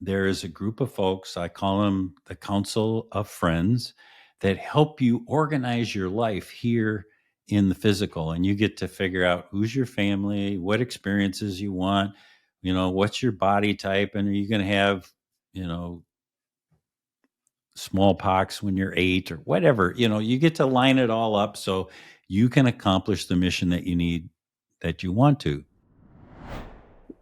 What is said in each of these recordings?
there is a group of folks, I call them the Council of Friends, that help you organize your life here in the physical. And you get to figure out who's your family, what experiences you want, what's your body type, and are you going to have, you know, smallpox when you're 8 or whatever. You get to line it all up so you can accomplish the mission that you need, that you want to.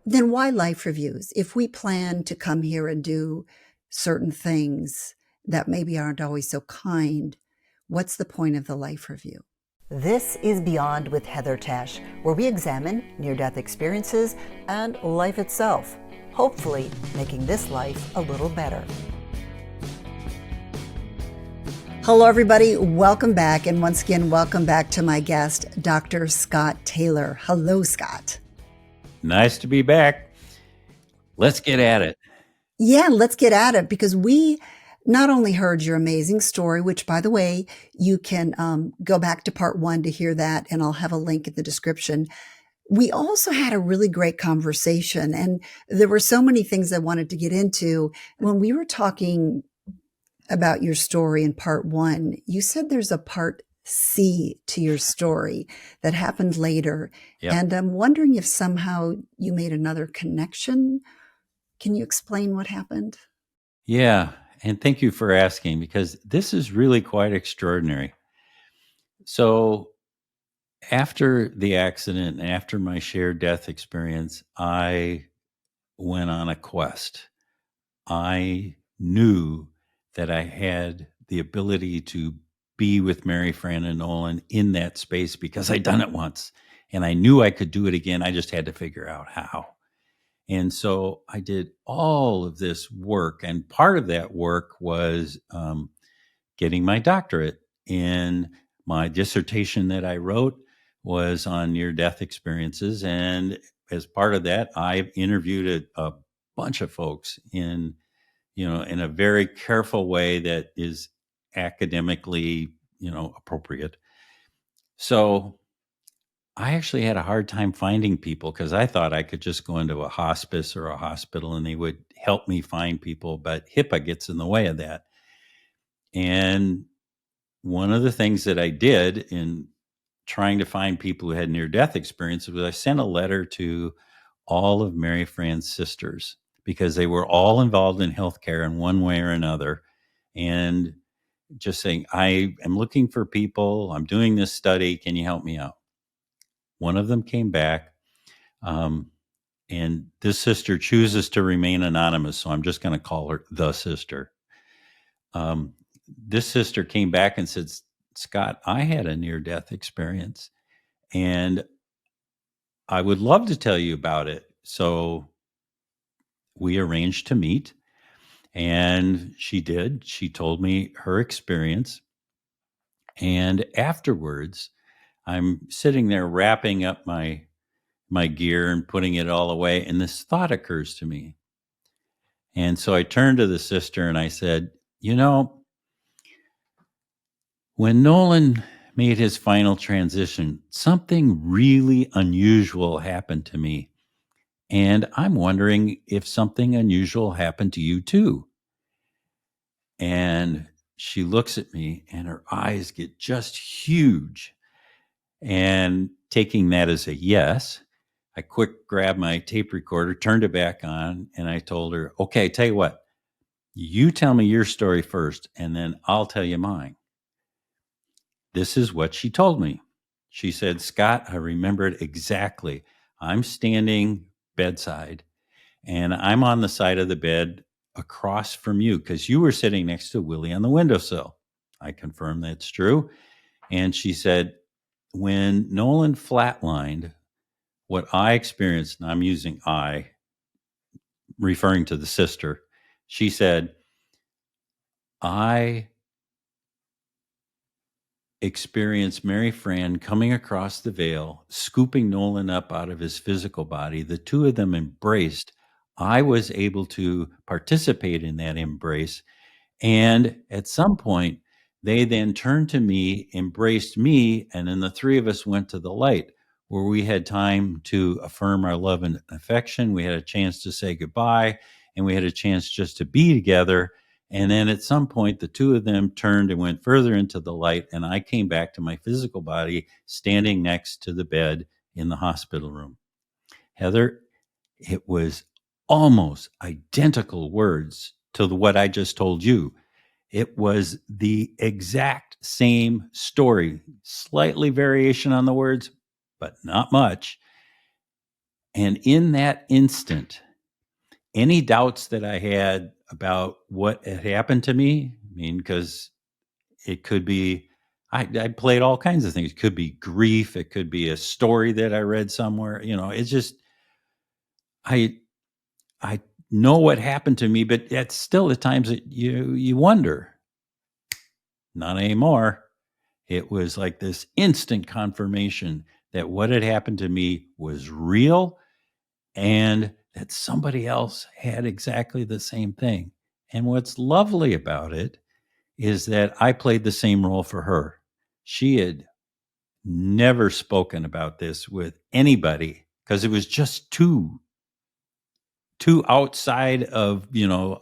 Then why life reviews? If we plan to come here and do certain things that maybe aren't always so kind, what's the point of the life review? This is Beyond with Heather Tesch, where we examine near-death experiences and life itself, hopefully making this life a little better. Hello, everybody. Welcome back. And once again, welcome back to my guest, Dr. Scott Taylor. Hello, Scott. Nice to be back. Let's get at it. Yeah, let's get at it, because we not only heard your amazing story, which, by the way, you can go back to part 1 to hear that, and I'll have a link in the description. We also had a really great conversation, and there were so many things I wanted to get into. When we were talking about your story in part 1, you said there's a part C to your story that happened later. Yep. And I'm wondering if somehow you made another connection. Can you explain what happened? Yeah. And thank you for asking, because this is really quite extraordinary. So after the accident, after my shared death experience, I went on a quest. I knew that I had the ability to be with Mary Fran and Nolan in that space because I'd done it once, and I knew I could do it again. I just had to figure out how. And so I did all of this work, and part of that work was getting my doctorate. And my dissertation that I wrote was on near-death experiences, and as part of that, I interviewed a bunch of folks in a very careful way that is academically, appropriate. So I actually had a hard time finding people, because I thought I could just go into a hospice or a hospital and they would help me find people, but HIPAA gets in the way of that. And one of the things that I did in trying to find people who had near-death experiences was I sent a letter to all of Mary Fran's sisters, because they were all involved in healthcare in one way or another, and just saying, I am looking for people. I'm doing this study. Can you help me out? One of them came back, and this sister chooses to remain anonymous, so I'm just going to call her the sister. This sister came back and said, Scott, I had a near-death experience, and I would love to tell you about it. So we arranged to meet, and she did. She told me her experience. And afterwards, I'm sitting there wrapping up my gear and putting it all away, and this thought occurs to me. And so I turned to the sister and I said, when Nolan made his final transition, something really unusual happened to me. And I'm wondering if something unusual happened to you too. And she looks at me and her eyes get just huge. And taking that as a yes, I quick grabbed my tape recorder, turned it back on, and I told her, okay, tell you what, you tell me your story first, and then I'll tell you mine. This is what she told me. She said, Scott, I remember it exactly. I'm standing bedside, and I'm on the side of the bed across from you, because you were sitting next to Willie on the windowsill. I confirmed that's true. And she said, when Nolan flatlined, what I experienced, and I'm using I, referring to the sister, she said, I experienced Mary Fran coming across the veil, scooping Nolan up out of his physical body. The two of them embraced. I was able to participate in that embrace. And at some point, they then turned to me, embraced me, and then the three of us went to the light, where we had time to affirm our love and affection. We had a chance to say goodbye, and we had a chance just to be together. And then at some point, the two of them turned and went further into the light, and I came back to my physical body standing next to the bed in the hospital room. Heather, it was almost identical words to what I just told you. It was the exact same story, slightly variation on the words, but not much. And in that instant, any doubts that I had about what had happened to me, I mean, because it could be, I played all kinds of things. It could be grief. It could be a story that I read somewhere. It's just, I know what happened to me, but it's still at times that you wonder. Not anymore. It was like this instant confirmation that what had happened to me was real and that somebody else had exactly the same thing. And what's lovely about it is that I played the same role for her. She had never spoken about this with anybody because it was just too outside of,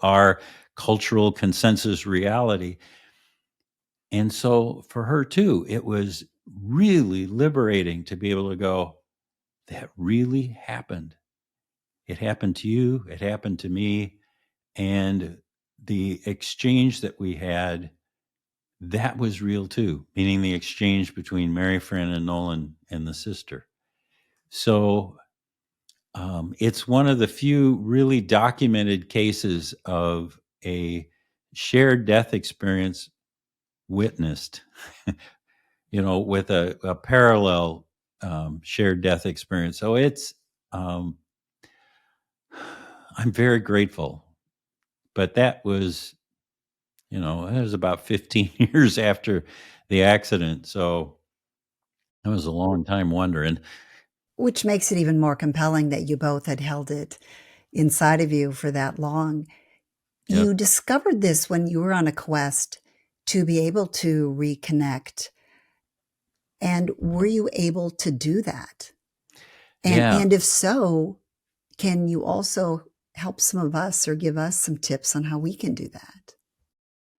our cultural consensus reality. And so for her too, it was really liberating to be able to go, that really happened. It happened to you. It happened to me. And the exchange that we had, that was real too, meaning the exchange between Mary Fran and Nolan and the sister. So it's one of the few really documented cases of a shared death experience witnessed, with a parallel shared death experience. So it's, I'm very grateful. But that was, it was about 15 years after the accident. So it was a long time wondering. Which makes it even more compelling that you both had held it inside of you for that long. Yep. You discovered this when you were on a quest to be able to reconnect. And were you able to do that? And if so, can you also help some of us or give us some tips on how we can do that?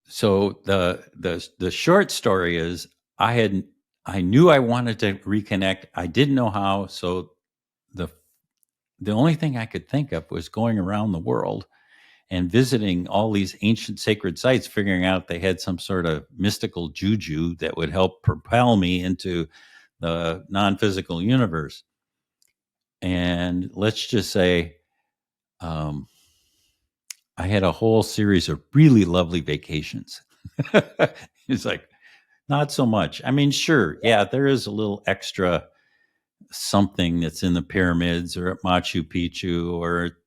So the short story is I knew I wanted to reconnect. I didn't know how. So the only thing I could think of was going around the world and visiting all these ancient sacred sites, figuring out they had some sort of mystical juju that would help propel me into the non-physical universe. And let's just say, I had a whole series of really lovely vacations. It's like, not so much. I mean, sure, yeah, there is a little extra something that's in the pyramids or at Machu Picchu or,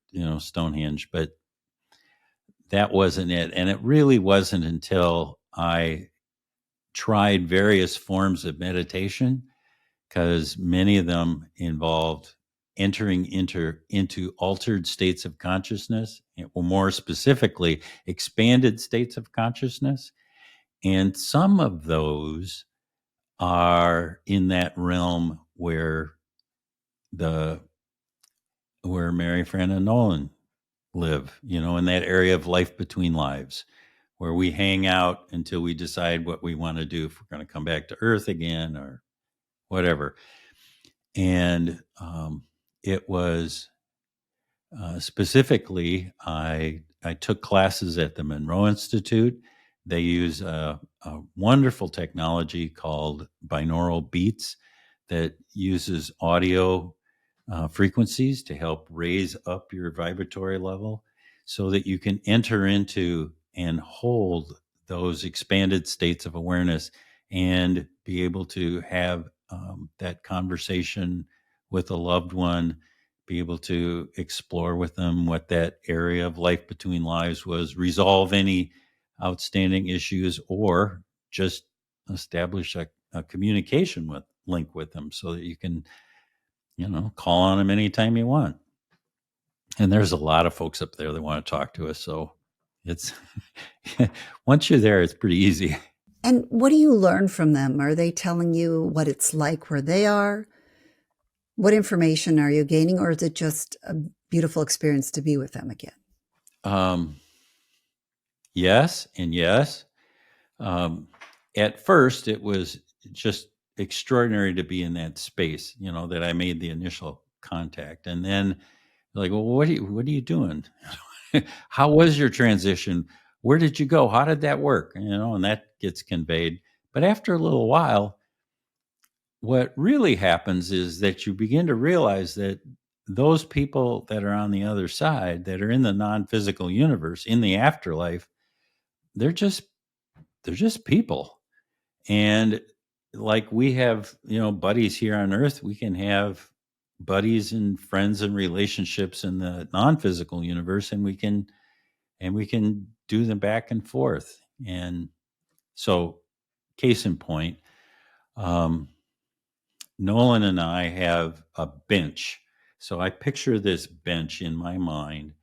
Stonehenge, but that wasn't it. And it really wasn't until I tried various forms of meditation, because many of them involved entering into altered states of consciousness, or more specifically, expanded states of consciousness. And some of those are in that realm where Mary Fran and Nolan live, in that area of life between lives, where we hang out until we decide what we want to do, if we're going to come back to Earth again or whatever. And it was specifically, I took classes at the Monroe Institute. They use a wonderful technology called binaural beats that uses audio frequencies to help raise up your vibratory level so that you can enter into and hold those expanded states of awareness and be able to have that conversation with a loved one, be able to explore with them what that area of life between lives was, resolve any outstanding issues, or just establish a communication link with them so that you can, call on them anytime you want. And there's a lot of folks up there that want to talk to us. So it's, once you're there, it's pretty easy. And what do you learn from them? Are they telling you what it's like where they are? What information are you gaining, or is it just a beautiful experience to be with them again? Yes and yes. At first, it was just extraordinary to be in that space, that I made the initial contact. And then like, well, what are you doing? How was your transition? Where did you go? How did that work? And that gets conveyed. But after a little while, what really happens is that you begin to realize that those people that are on the other side, that are in the non-physical universe, in the afterlife, they're just people. And like we have, buddies here on earth, we can have buddies and friends and relationships in the non-physical universe, and we can do them back and forth. And so, case in point, Nolan and I have a bench. So I picture this bench in my mind,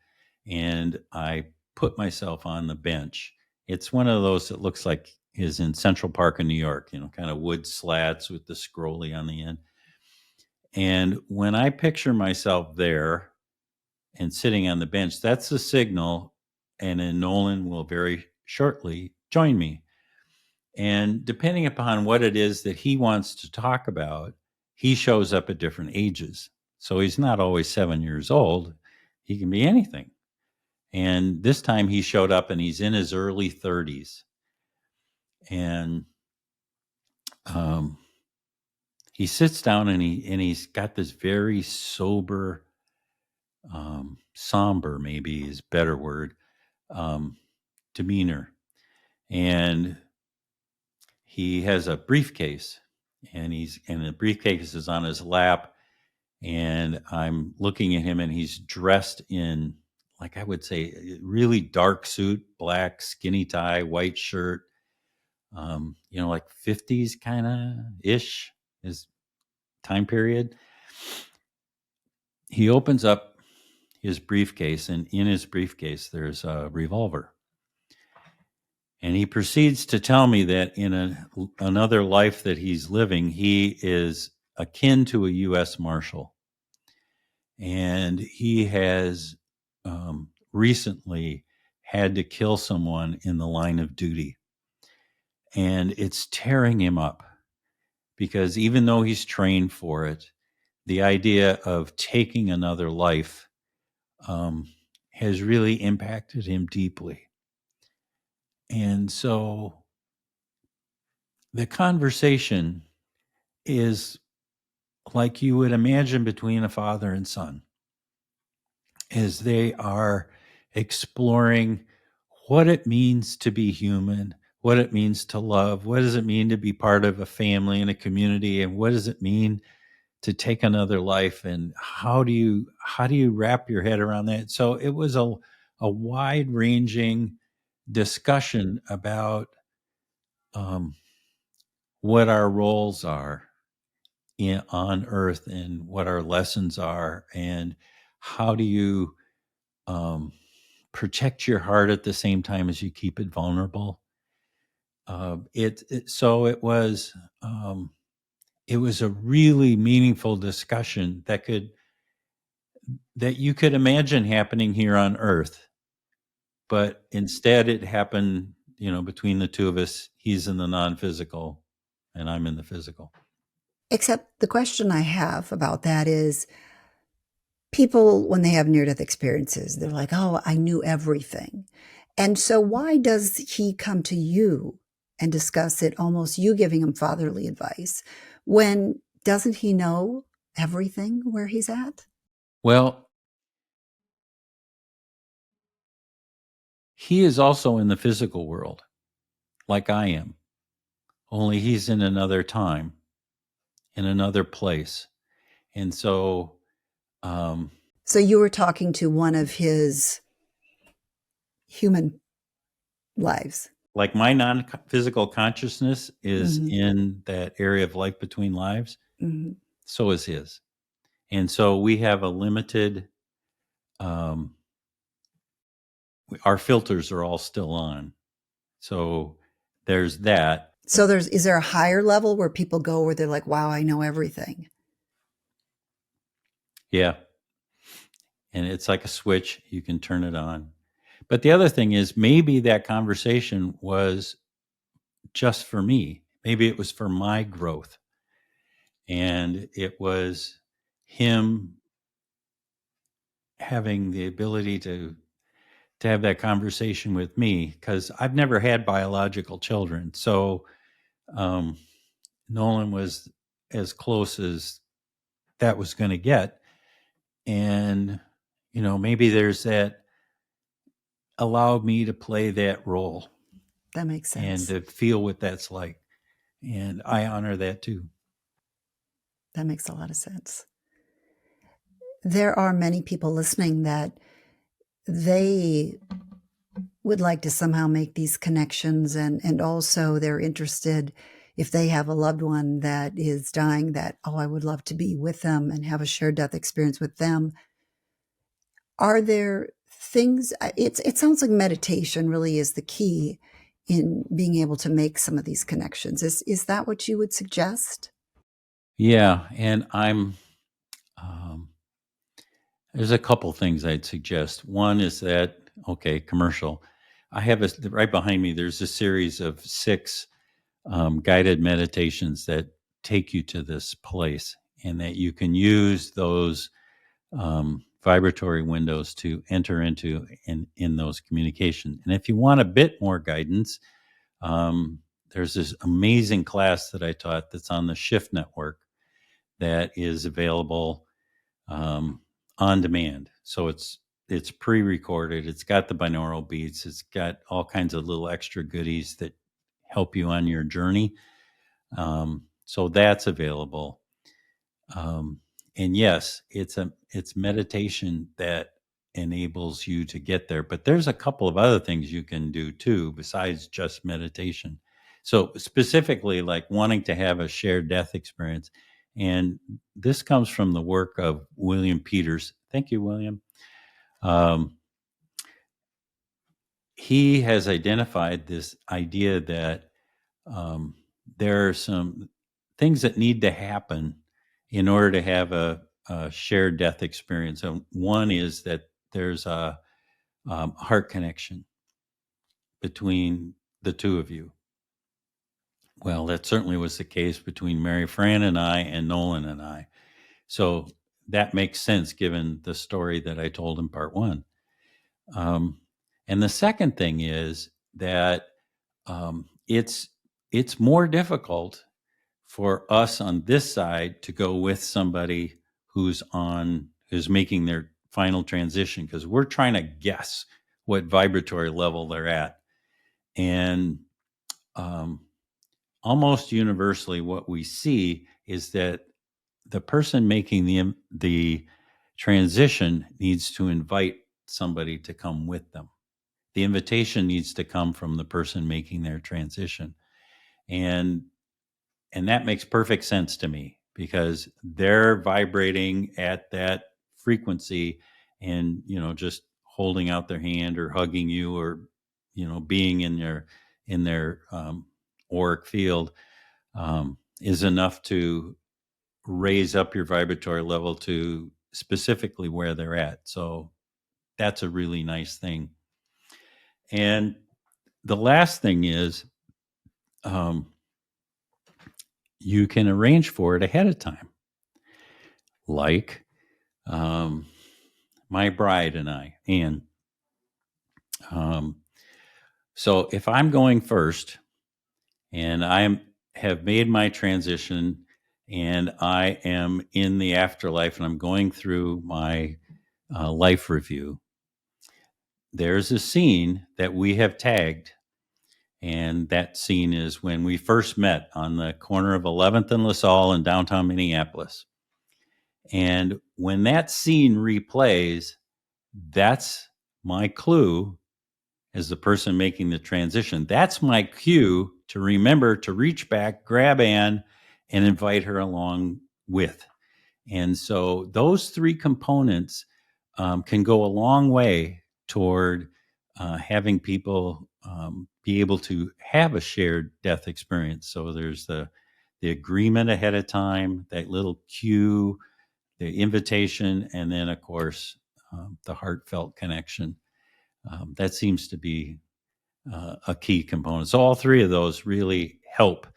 and I put myself on the bench. It's one of those that looks like is in Central Park in New York, kind of wood slats with the scrolly on the end. And when I picture myself there and sitting on the bench, that's the signal. And then Nolan will very shortly join me. And depending upon what it is that he wants to talk about, he shows up at different ages. So he's not always 7 years old. He can be anything. And this time he showed up and he's in his early 30s. And he sits down and he's got this very sober, somber, maybe is a better word, demeanor. And he has a briefcase, and the briefcase is on his lap. And I'm looking at him, and he's dressed in, like I would say, a really dark suit, black skinny tie, white shirt, like 50s kind of ish is time period. He opens up his briefcase, and in his briefcase, there's a revolver. And he proceeds to tell me that in another life that he's living, he is akin to a U.S. Marshal. And he has recently had to kill someone in the line of duty. And it's tearing him up because even though he's trained for it, the idea of taking another life has really impacted him deeply. And so the conversation is like you would imagine between a father and son, as they are exploring what it means to be human, what it means to love, what does it mean to be part of a family and a community, and what does it mean to take another life, and how do you wrap your head around that? So it was a wide-ranging discussion about what our roles are on earth and what our lessons are, and how do you protect your heart at the same time as you keep it vulnerable. So it was a really meaningful discussion that you could imagine happening here on earth, but instead it happened between the two of us. He's in the non-physical and I'm in the physical. Except the question I have about that is, people, when they have near-death experiences, they're like, oh, I knew everything. And so why does he come to you and discuss it, almost you giving him fatherly advice, when doesn't he know everything where he's at? Well, he is also in the physical world, like I am, only he's in another time, in another place. And so So you were talking to one of his human lives. like my non-physical consciousness is in that area of life between lives. Mm-hmm. So is his. And so we have a limited, our filters are all still on. So there's that. So is there a higher level where people go where they're like, wow, I know everything? Yeah. And it's like a switch. You can turn it on. But the other thing is, maybe that conversation was just for me. Maybe it was for my growth. And it was him having the ability to have that conversation with me, because I've never had biological children. So Nolan was as close as that was going to get. And, maybe there's that allowed me to play that role That makes and sense. to feel what that's like. And I honor that too. That makes a lot of sense. There are many people listening that they would like to somehow make these connections, and also they're interested, if they have a loved one that is dying, that, oh, I would love to be with them and have a shared death experience with them. Are there things, it sounds like meditation really is the key in being able to make some of these connections. Is that what you would suggest? Yeah. And um, there's a couple things I'd suggest. One is that, okay, commercial. I have right behind me, there's a series of 6 guided meditations that take you to this place, and that you can use those vibratory windows to enter into in those communication. And if you want a bit more guidance, there's this amazing class that I taught that's on the Shift Network that is available on demand. So it's pre-recorded. It's got the binaural beats. It's got all kinds of little extra goodies that help you on your journey. So that's available. And yes, it's meditation that enables you to get there. But there's a couple of other things you can do too, besides just meditation. So specifically, like wanting to have a shared death experience. And this comes from the work of William Peters. Thank you, William. He has identified this idea that there are some things that need to happen in order to have a shared death experience. And one is that there's a heart connection between the two of you. Well, that certainly was the case between Mary Fran and I and Nolan and I. So that makes sense given the story that I told in part 1. And the second thing is that it's more difficult for us on this side to go with somebody who's making their final transition, because we're trying to guess what vibratory level they're at. And almost universally, what we see is that the person making the transition needs to invite somebody to come with them. The invitation needs to come from the person making their transition. And that makes perfect sense to me, because they're vibrating at that frequency, and just holding out their hand or hugging you, or being in their auric field is enough to raise up your vibratory level to specifically where they're at. So that's a really nice thing. And the last thing is, you can arrange for it ahead of time. Like my bride and I, Anne. So if I'm going first and have made my transition and I am in the afterlife and I'm going through my life review, there's a scene that we have tagged. And that scene is when we first met on the corner of 11th and LaSalle in downtown Minneapolis. And when that scene replays, that's my clue as the person making the transition. That's my cue to remember to reach back, grab Anne, and invite her along with. And so those 3 components can go a long way toward having people be able to have a shared death experience. So there's the agreement ahead of time, that little cue, the invitation, and then, of course, the heartfelt connection. That seems to be a key component. So all three of those really help,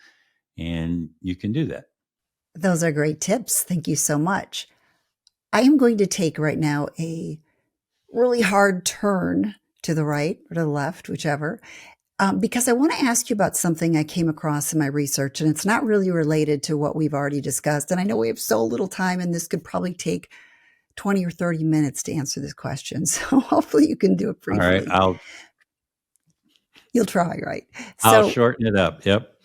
and you can do that. Those are great tips. Thank you so much. I am going to take right now a really hard turn to the right or to the left, whichever, because I want to ask you about something I came across in my research, and it's not really related to what we've already discussed. And I know we have so little time, and this could probably take 20 or 30 minutes to answer this question. So hopefully you can do it All right, briefly. You'll try, right? I'll shorten it up. Yep.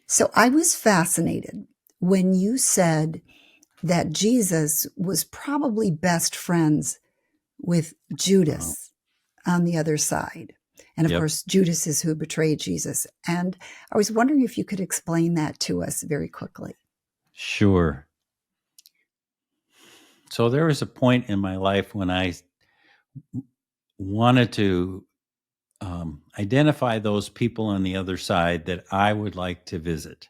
So I was fascinated when you said that Jesus was probably best friends with Judas on the other side. And of course, Judas is who betrayed Jesus. And I was wondering if you could explain that to us very quickly. Sure. So there was a point in my life when I wanted to identify those people on the other side that I would like to visit.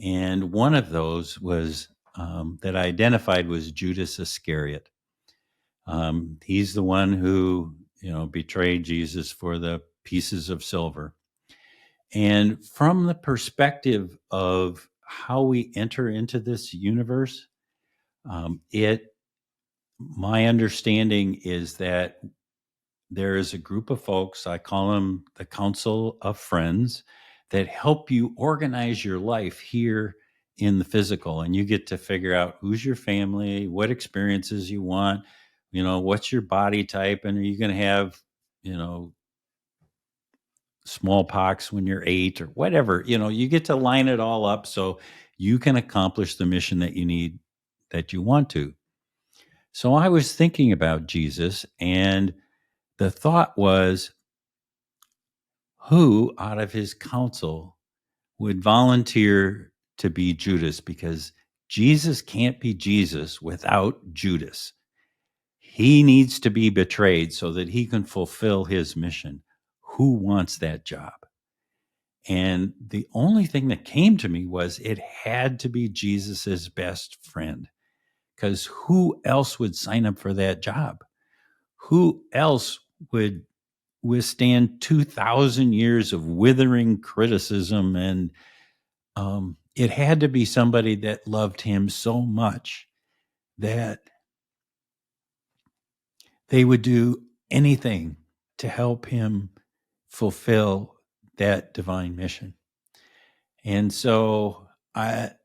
And one of those was that I identified was Judas Iscariot. He's the one who, betrayed Jesus for the pieces of silver. And from the perspective of how we enter into this universe, my understanding is that there is a group of folks, I call them the Council of Friends, that help you organize your life here in the physical. And you get to figure out who's your family, what experiences you want, what's your body type, and are you going to have, smallpox when you're 8 or whatever. You get to line it all up so you can accomplish the mission that you need, that you want to. So I was thinking about Jesus, and the thought was, who out of his council would volunteer to be Judas? Because Jesus can't be Jesus without Judas. He needs to be betrayed so that he can fulfill his mission. Who wants that job? And the only thing that came to me was it had to be Jesus's best friend, because who else would sign up for that job? Who else would withstand 2,000 years of withering criticism? And it had to be somebody that loved him so much that they would do anything to help him fulfill that divine mission. And so that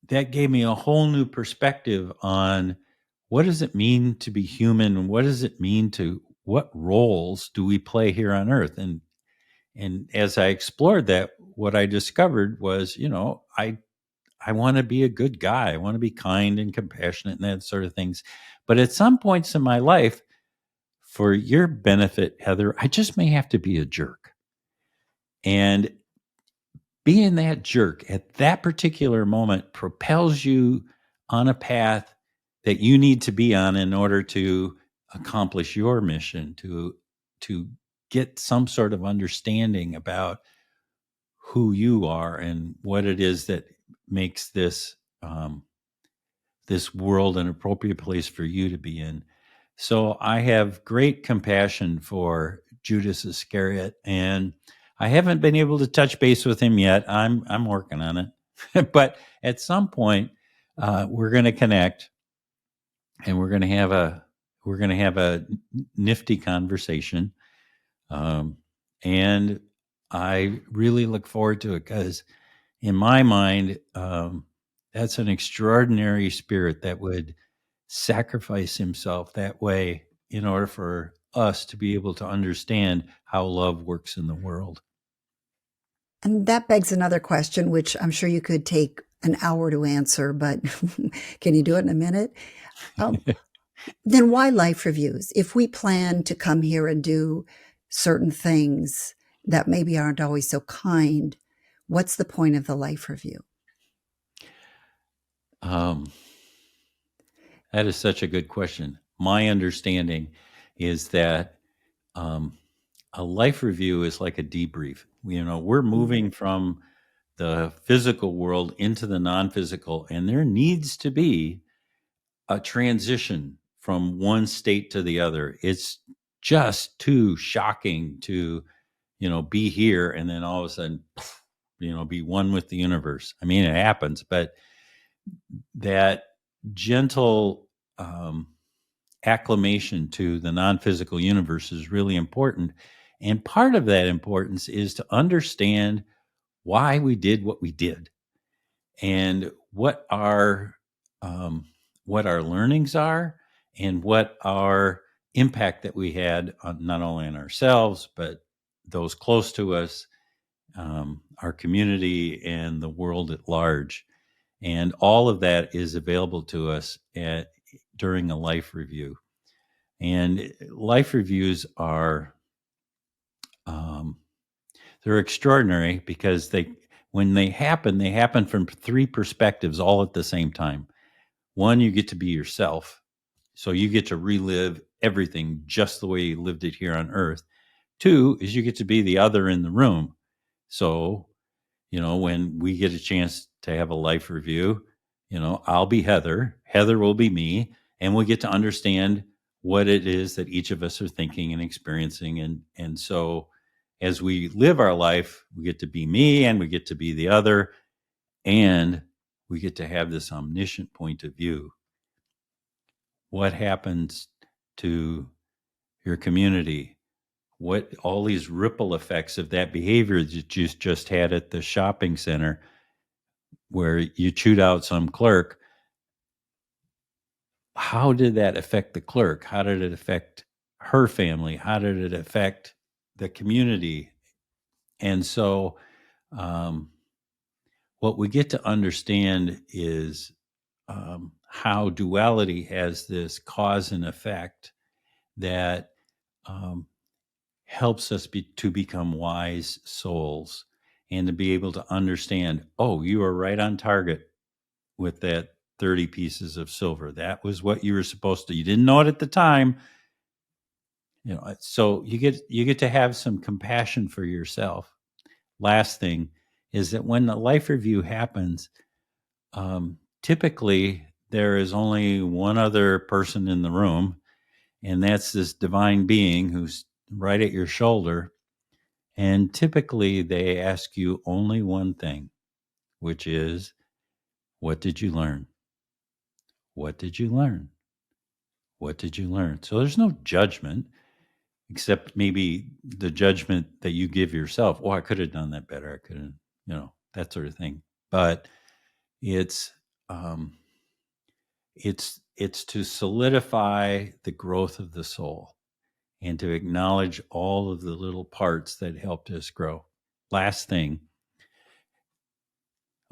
gave me a whole new perspective on what does it mean to be human? What does it mean what roles do we play here on earth? And as I explored that, what I discovered was, I want to be a good guy. I want to be kind and compassionate and that sort of things. But at some points in my life, for your benefit, Heather, I just may have to be a jerk. And being that jerk at that particular moment propels you on a path that you need to be on in order to accomplish your mission, to get some sort of understanding about who you are and what it is that makes this this world an appropriate place for you to be in. So I have great compassion for Judas Iscariot, and I haven't been able to touch base with him yet. I'm working on it, but at some point we're going to connect, and we're going to have a nifty conversation, and I really look forward to it, because in my mind, that's an extraordinary spirit that would sacrifice himself that way in order for us to be able to understand how love works in the world. And that begs another question, which I'm sure you could take an hour to answer, but can you do it in a minute? Then why life reviews? If we plan to come here and do certain things that maybe aren't always so kind, what's the point of the life review? That is such a good question. My understanding is that a life review is like a debrief. We're moving from the physical world into the non-physical, and there needs to be a transition from one state to the other. It's just too shocking to, be here and then all of a sudden, be one with the universe. I mean, it happens, but that gentle acclimation to the non-physical universe is really important. And part of that importance is to understand why we did what we did and what our learnings are and what our impact that we had on not only on ourselves but those close to us, our community, and the world at large. And all of that is available to us during a life review. And life reviews are they're extraordinary because when they happen from three perspectives all at the same time. One, you get to be yourself. So you get to relive everything just the way you lived it here on earth. Two is you get to be the other in the room. So, when we get a chance to have a life review, I'll be Heather, Heather will be me, and we'll get to understand what it is that each of us are thinking and experiencing. And so as we live our life, we get to be me and we get to be the other, and we get to have this omniscient point of view. What happens to your community? What all these ripple effects of that behavior that you just had at the shopping center where you chewed out some clerk, how did that affect the clerk? How did it affect her family? How did it affect the community? And so what we get to understand is how duality has this cause and effect that helps us to become wise souls and to be able to understand, oh, you are right on target with that 30 pieces of silver. That was what you were supposed to. You didn't know it at the time. So you get to have some compassion for yourself. Last thing is that when the life review happens, typically there is only one other person in the room, and that's this divine being who's right at your shoulder. And typically they ask you only one thing, which is, what did you learn? What did you learn? What did you learn? So there's no judgment, except maybe the judgment that you give yourself. Oh, I could have done that better. I could have, that sort of thing. But it's to solidify the growth of the soul and to acknowledge all of the little parts that helped us grow. Last thing.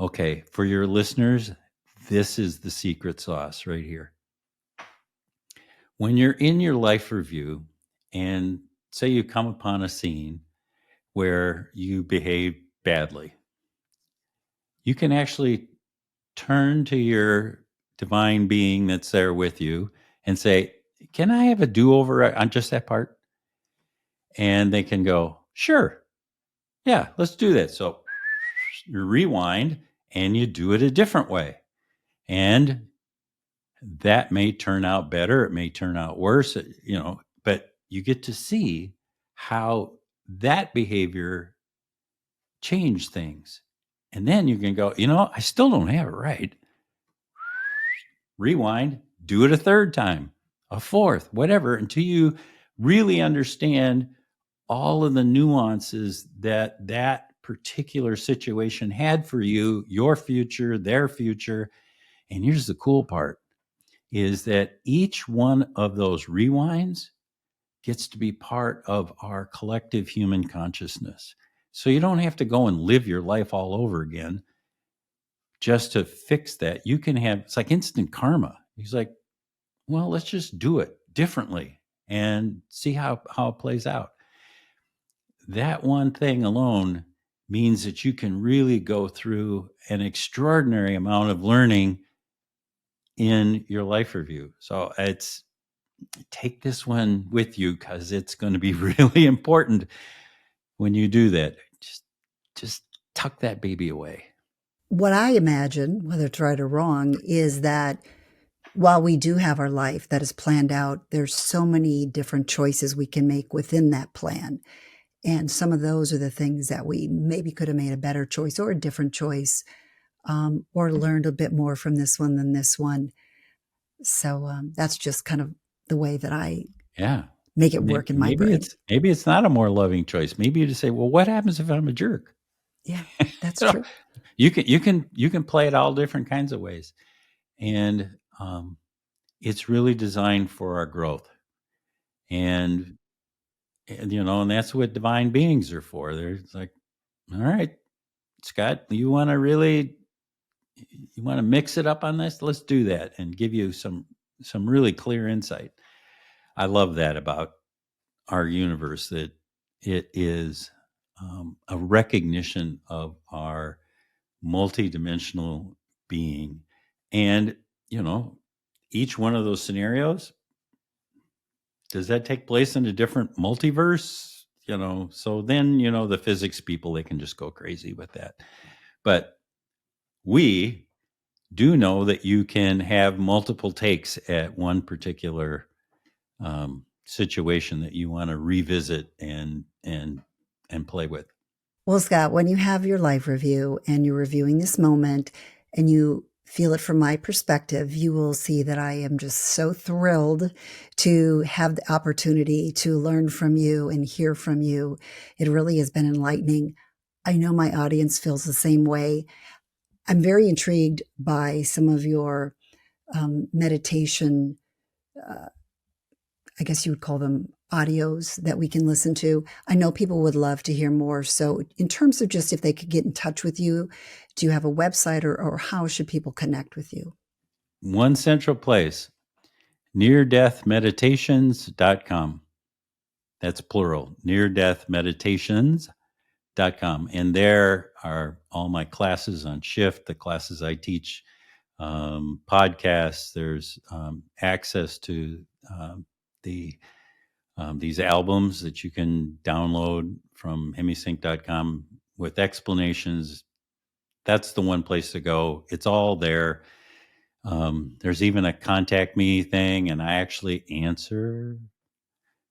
Okay, for your listeners, this is the secret sauce right here. When you're in your life review and say you come upon a scene where you behave badly, you can actually turn to your divine being that's there with you and say, can I have a do-over on just that part? And they can go, sure. Yeah, let's do that. So you rewind and you do it a different way. And that may turn out better. It may turn out worse, but you get to see how that behavior changed things. And then you can go, I still don't have it right. Rewind, do it a third time, a fourth, whatever, until you really understand all of the nuances that particular situation had for you, your future, their future. And here's the cool part, is that each one of those rewinds gets to be part of our collective human consciousness. So you don't have to go and live your life all over again just to fix that. You can it's like instant karma. He's like, well, let's just do it differently and see how it plays out. That one thing alone means that you can really go through an extraordinary amount of learning in your life review. So take this one with you because it's going to be really important when you do that. Just tuck that baby away. What I imagine, whether it's right or wrong, is that while we do have our life that is planned out, there's so many different choices we can make within that plan. And some of those are the things that we maybe could have made a better choice or a different choice, or learned a bit more from this one than this one. So that's just kind of the way that I Yeah. make it work in my brain. Maybe it's not a more loving choice. Maybe you just say, well, what happens if I'm a jerk? Yeah, that's true. You can play it all different kinds of ways. And it's really designed for our growth. And and that's what divine beings are for. They're like, all right, Scott, you want to mix it up on this? Let's do that and give you some really clear insight. I love that about our universe, that it is a recognition of our multidimensional being. And, each one of those scenarios, does that take place in a different multiverse? So then, the physics people, they can just go crazy with that. But we do know that you can have multiple takes at one particular situation that you want to revisit and play with. Well, Scott, when you have your life review and you're reviewing this moment and you feel it from my perspective, you will see that I am just so thrilled to have the opportunity to learn from you and hear from you. It really has been enlightening. I know my audience feels the same way. I'm very intrigued by some of your meditation, I guess you would call them audios that we can listen to. I know people would love to hear more. So in terms of just if they could get in touch with you, do you have a website or how should people connect with you? One central place, neardeathmeditations.com. That's plural, neardeathmeditations.com. And there are all my classes on shift, the classes I teach, podcasts. There's access to these albums that you can download from hemisync.com with explanations. That's the one place to go. It's all there. There's even a contact me thing, and I actually answer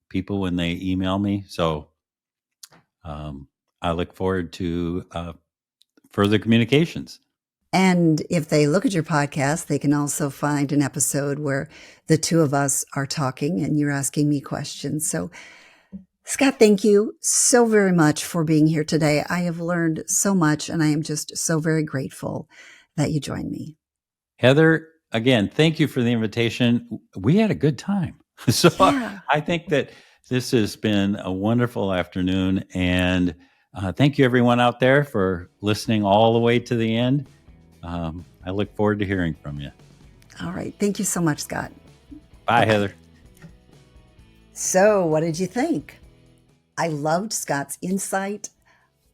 people when they email me. So I look forward to further communications. And if they look at your podcast, they can also find an episode where the two of us are talking and you're asking me questions. So, Scott, thank you so very much for being here today. I have learned so much, and I am just so very grateful that you joined me. Heather, again, thank you for the invitation. We had a good time. So yeah. I think that this has been a wonderful afternoon. And thank you, everyone out there, for listening all the way to the end. I look forward to hearing from you. All right. Thank you so much, Scott. Bye, Heather. So what did you think? I loved Scott's insight.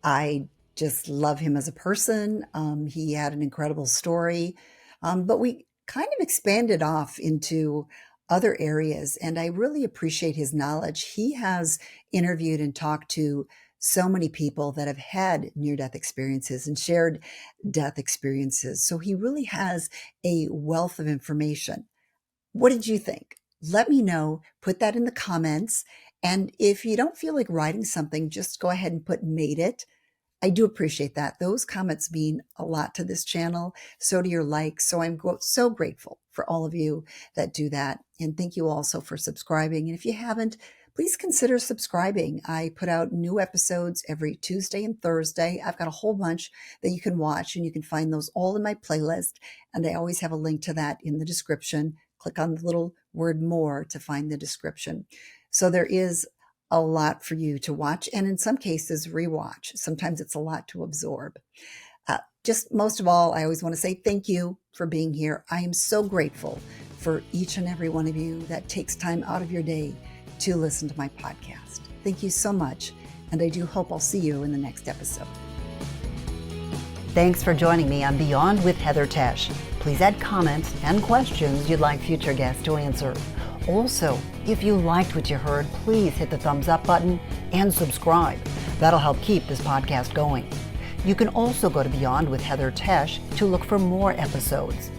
I just love him as a person. He had an incredible story, but we kind of expanded off into other areas, and I really appreciate his knowledge. He has interviewed and talked to so many people that have had near-death experiences and shared death experiences. So he really has a wealth of information. What did you think? Let me know. Put that in the comments. And if you don't feel like writing something, just go ahead and put made it. I do appreciate that. Those comments mean a lot to this channel. So do your likes. So I'm so grateful for all of you that do that. And thank you also for subscribing. And if you haven't, please consider subscribing. I put out new episodes every Tuesday and Thursday. I've got a whole bunch that you can watch, and you can find those all in my playlist. And I always have a link to that in the description. Click on the little word more to find the description. So there is a lot for you to watch, and in some cases, rewatch. Sometimes it's a lot to absorb. Just most of all, I always want to say thank you for being here. I am so grateful for each and every one of you that takes time out of your day to listen to my podcast. Thank you so much, and I do hope I'll see you in the next episode. Thanks for joining me on Beyond with Heather Tesch. Please add comments and questions you'd like future guests to answer. Also, if you liked what you heard, please hit the thumbs up button and subscribe. That'll help keep this podcast going. You can also go to Beyond with Heather Tesch to look for more episodes.